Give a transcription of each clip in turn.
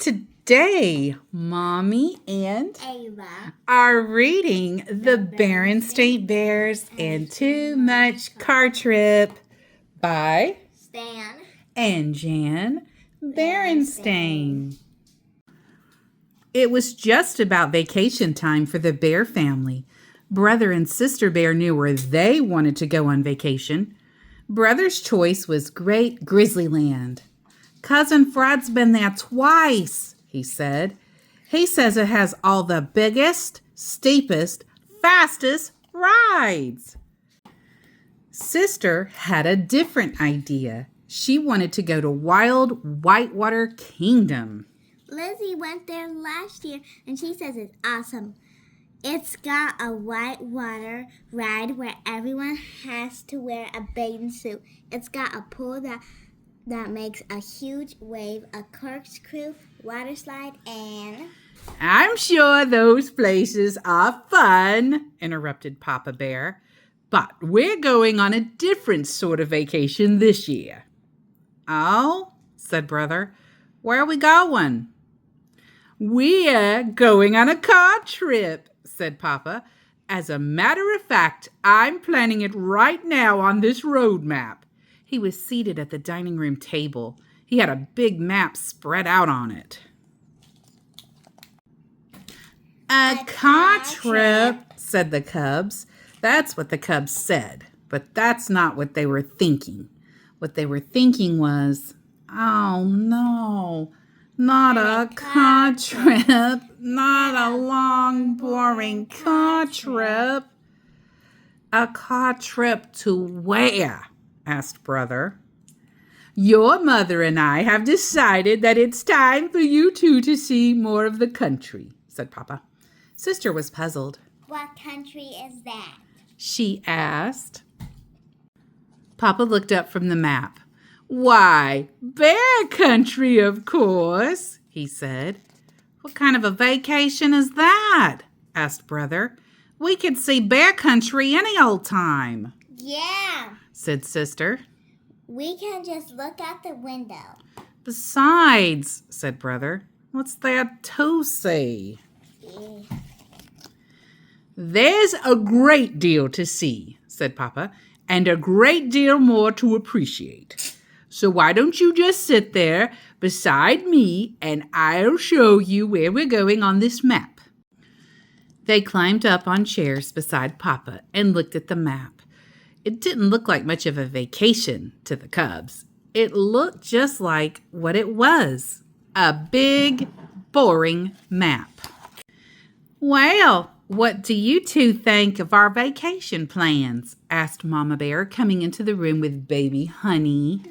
Today, Mommy and Ava are reading The Berenstain Bears and Too Much Car Trip by Stan and Jan Berenstain. It was just about vacation time for the Bear family. Brother and Sister Bear knew where they wanted to go on vacation. Brother's choice was Great Grizzly Land. Cousin Fred's been there twice, he said. He says it has all the biggest, steepest, fastest rides. Sister had a different idea. She wanted to go to Wild Whitewater Kingdom. Lizzie went there last year and she says it's awesome. It's got a whitewater ride where everyone has to wear a bathing suit. It's got a pool that makes a huge wave, a corkscrew, water slide, and... I'm sure those places are fun, interrupted Papa Bear. But we're going on a different sort of vacation this year. Oh, said Brother. Where are we going? We're going on a car trip, said Papa. As a matter of fact, I'm planning it right now on this road map. He was seated at the dining room table. He had a big map spread out on it. A car trip, said the Cubs. That's what the Cubs said, but that's not what they were thinking. What they were thinking was, oh no, not a car trip, not a long, boring car trip. A car trip to where? Asked Brother. Your mother and I have decided that it's time for you two to see more of the country, said Papa. Sister was puzzled. What country is that? She asked. Papa looked up from the map. Why, Bear Country, of course, he said. What kind of a vacation is that? Asked Brother. We could see Bear Country any old time. Yeah, said Sister. we can just look out the window. Besides, said Brother, what's there to see? Yeah. There's a great deal to see, said Papa, and a great deal more to appreciate. So why don't you just sit there beside me and I'll show you where we're going on this map. They climbed up on chairs beside Papa and looked at the map. It didn't look like much of a vacation to the Cubs. It looked just like what it was, a big, boring map. Well, what do you two think of our vacation plans? Asked Mama Bear, coming into the room with baby Honey.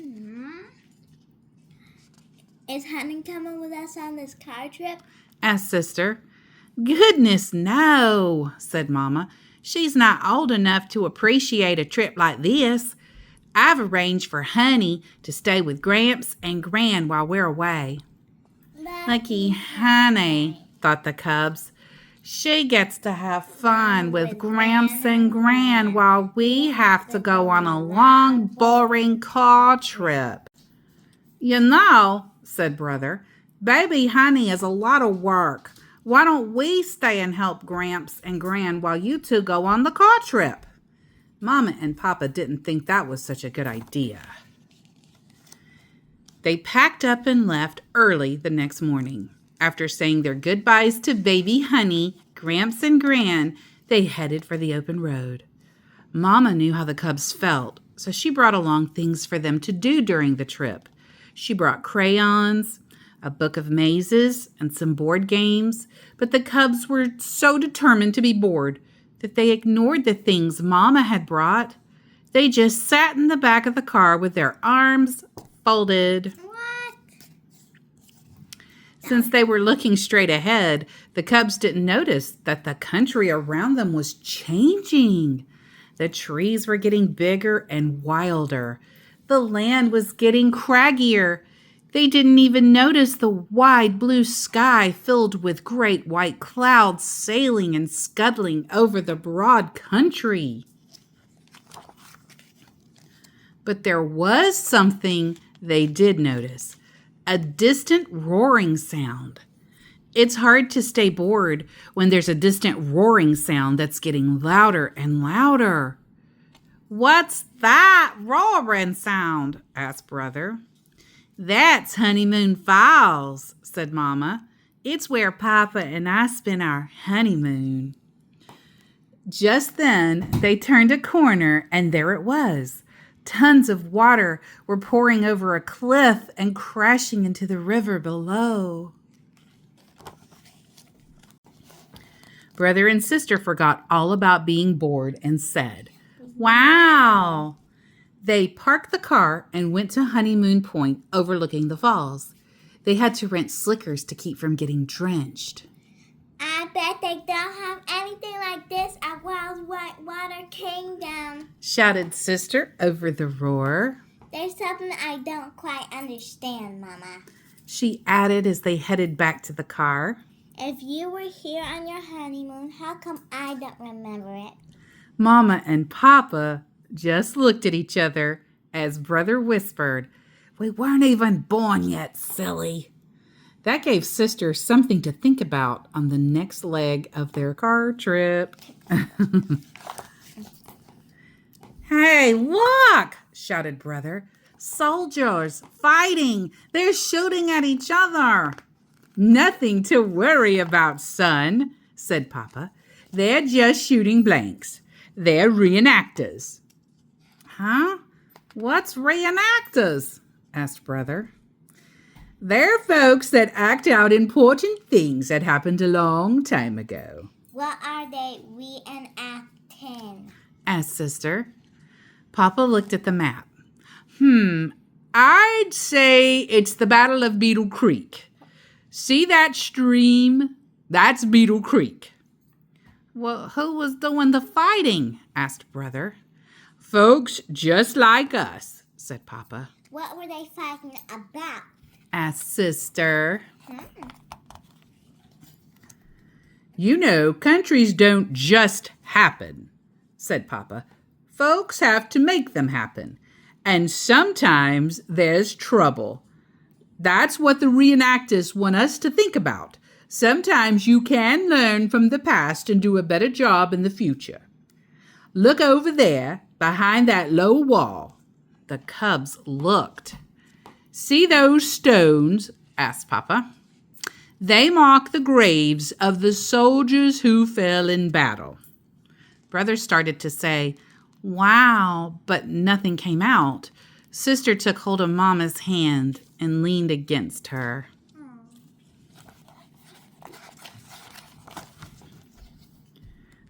Is Honey coming with us on this car trip? Asked Sister. Goodness, no, said Mama. She's not old enough to appreciate a trip like this. I've arranged for Honey to stay with Gramps and Gran while we're away. Lucky Honey, thought the Cubs. She gets to have fun with Gramps and Gran while we have to go on a long, boring car trip. You know, said Brother, baby Honey is a lot of work. Why don't we stay and help Gramps and Gran while you two go on the car trip? Mama and Papa didn't think that was such a good idea. They packed up and left early the next morning. After saying their goodbyes to baby Honey, Gramps and Gran, they headed for the open road. Mama knew how the Cubs felt, so she brought along things for them to do during the trip. She brought crayons, a book of mazes, and some board games, but the Cubs were so determined to be bored that they ignored the things Mama had brought. They just sat in the back of the car with their arms folded. Since they were looking straight ahead, the Cubs didn't notice that the country around them was changing. The trees were getting bigger and wilder. The land was getting craggier. They didn't even notice the wide blue sky filled with great white clouds sailing and scuttling over the broad country. But there was something they did notice. a distant roaring sound. It's hard to stay bored when there's a distant roaring sound that's getting louder and louder. "What's that roaring sound?" asked Brother. "That's Honeymoon Falls," said Mama. "It's where Papa and I spent our honeymoon." Just then, they turned a corner, and there it was. Tons of water were pouring over a cliff and crashing into the river below. Brother and sister forgot all about being bored and said, "Wow!" They parked the car and went to Honeymoon Point overlooking the falls. They had to rent slickers to keep from getting drenched. "I bet they don't have anything like this at Wild Whitewater Kingdom," shouted Sister over the roar. "There's something I don't quite understand, Mama," she added as they headed back to the car. "If you were here on your honeymoon, how come I don't remember it?" Mama and Papa just looked at each other as Brother whispered, "We weren't even born yet, silly." That gave Sister something to think about on the next leg of their car trip. "Hey, look!" shouted Brother. "Soldiers fighting! They're shooting at each other." "Nothing to worry about, son," said Papa. "They're just shooting blanks. They're reenactors." "Huh? What's reenactors?" asked Brother. "They're folks that act out important things that happened a long time ago." "What are they reenacting?" asked Sister. Papa looked at the map. I'd say it's the Battle of Beetle Creek. See that stream? That's Beetle Creek." "Well, who was doing the fighting?" asked Brother. "Folks just like us," said Papa. "What were they fighting about?" asked Sister. "You know, countries don't just happen," said Papa. "Folks have to make them happen. And sometimes there's trouble. That's what the reenactors want us to think about. Sometimes you can learn from the past and do a better job in the future. Look over there, behind that low wall." The cubs looked. "See those stones?" asked Papa. "They mark the graves of the soldiers who fell in battle." Brother started to say, "Wow," but nothing came out. Sister took hold of Mama's hand and leaned against her.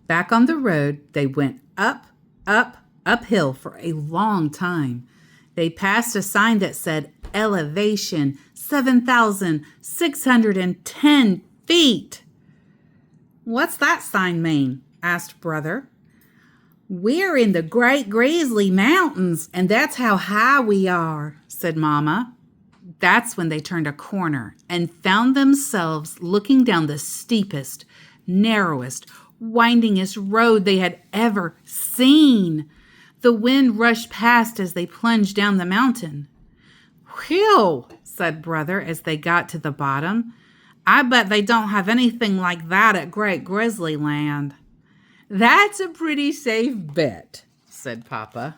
Back on the road, they went uphill for a long time. They passed a sign that said elevation 7,610 feet. "What's that sign mean?" asked Brother. "We're in the Great Grizzly Mountains, and that's how high we are," said Mama. That's when they turned a corner and found themselves looking down the steepest, narrowest, windingest road they had ever seen. The wind rushed past as they plunged down the mountain. "Whew," said Brother as they got to the bottom. "I bet they don't have anything like that at Great Grizzly Land." "That's a pretty safe bet," said Papa.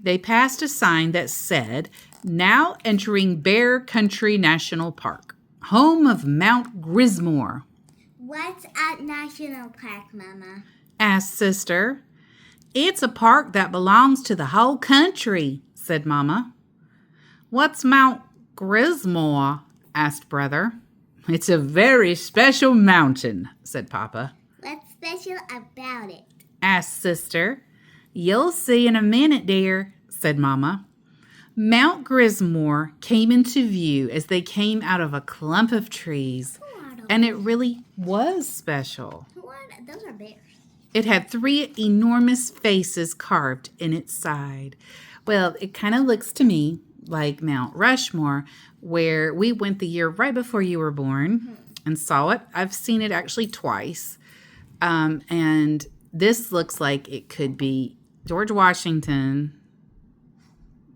They passed a sign that said, "Now entering Bear Country National Park, home of Mount Grismore." "What's a national park, Mama?" asked Sister. "It's a park that belongs to the whole country," said Mama. "What's Mount Grismore?" asked Brother. "It's a very special mountain," said Papa. "What's special about it?" asked Sister. "You'll see in a minute, dear," said Mama. Mount Grismore came into view as they came out of a clump of trees, and it really was special. Those are bears. It had 3 enormous faces carved in its side. Well, it kind of looks to me like Mount Rushmore, where we went the year right before you were born and saw it. I've seen it actually twice. And this looks like it could be George Washington,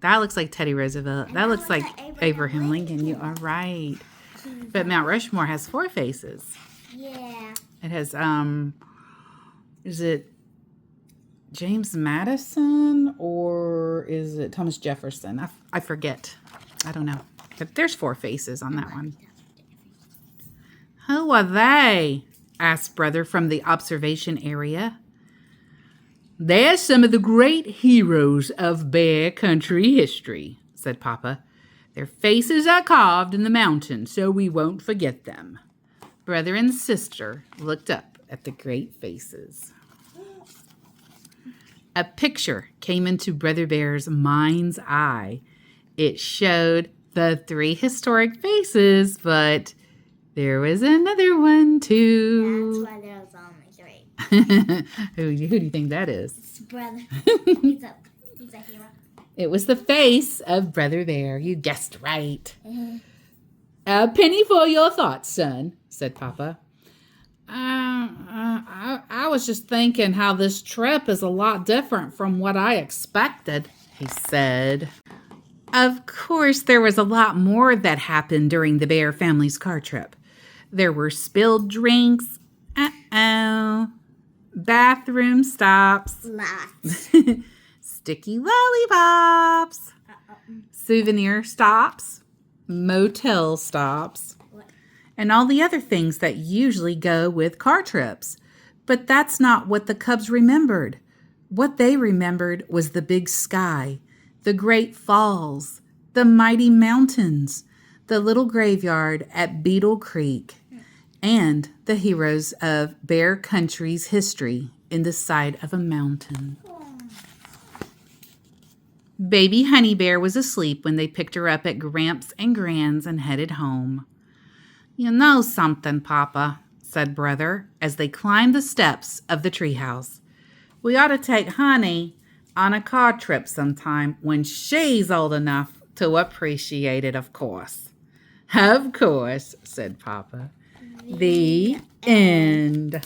That looks like Teddy Roosevelt. And That looks like Abraham Abraham Lincoln. You are right. But Mount Rushmore has 4 faces. Yeah. It has, is it James Madison or is it Thomas Jefferson? I forget. I don't know. But there's 4 faces on that one. Who are they? Asked Brother from the observation area. They're some of the great heroes of Bear Country history, said Papa. Their faces are carved in the mountain, so we won't forget them. Brother and sister looked up at the great faces. A picture came into Brother Bear's mind's eye. It showed the 3 historic faces, but there was another one too. That's why there was only 3. Who do you think that is? It's Brother. He's a hero. It was the face of Brother Bear. You guessed right. A penny for your thoughts, son, said Papa. I was just thinking how this trip is a lot different from what I expected, he said. Of course, there was a lot more that happened during the Bear family's car trip. There were spilled drinks. Bathroom stops. Lots. Sticky lollipops. Souvenir stops. Motel stops. And all the other things that usually go with car trips. But that's not what the Cubs remembered. What they remembered was the big sky, the great falls, the mighty mountains, the little graveyard at Beetle Creek, and the heroes of Bear Country's history in the side of a mountain. Baby Honey Bear was asleep when they picked her up at Gramps and Gran's and headed home. You know something, Papa, said Brother as they climbed the steps of the treehouse. We ought to take Honey on a car trip sometime when she's old enough to appreciate it, of course. Of course, said Papa. The end.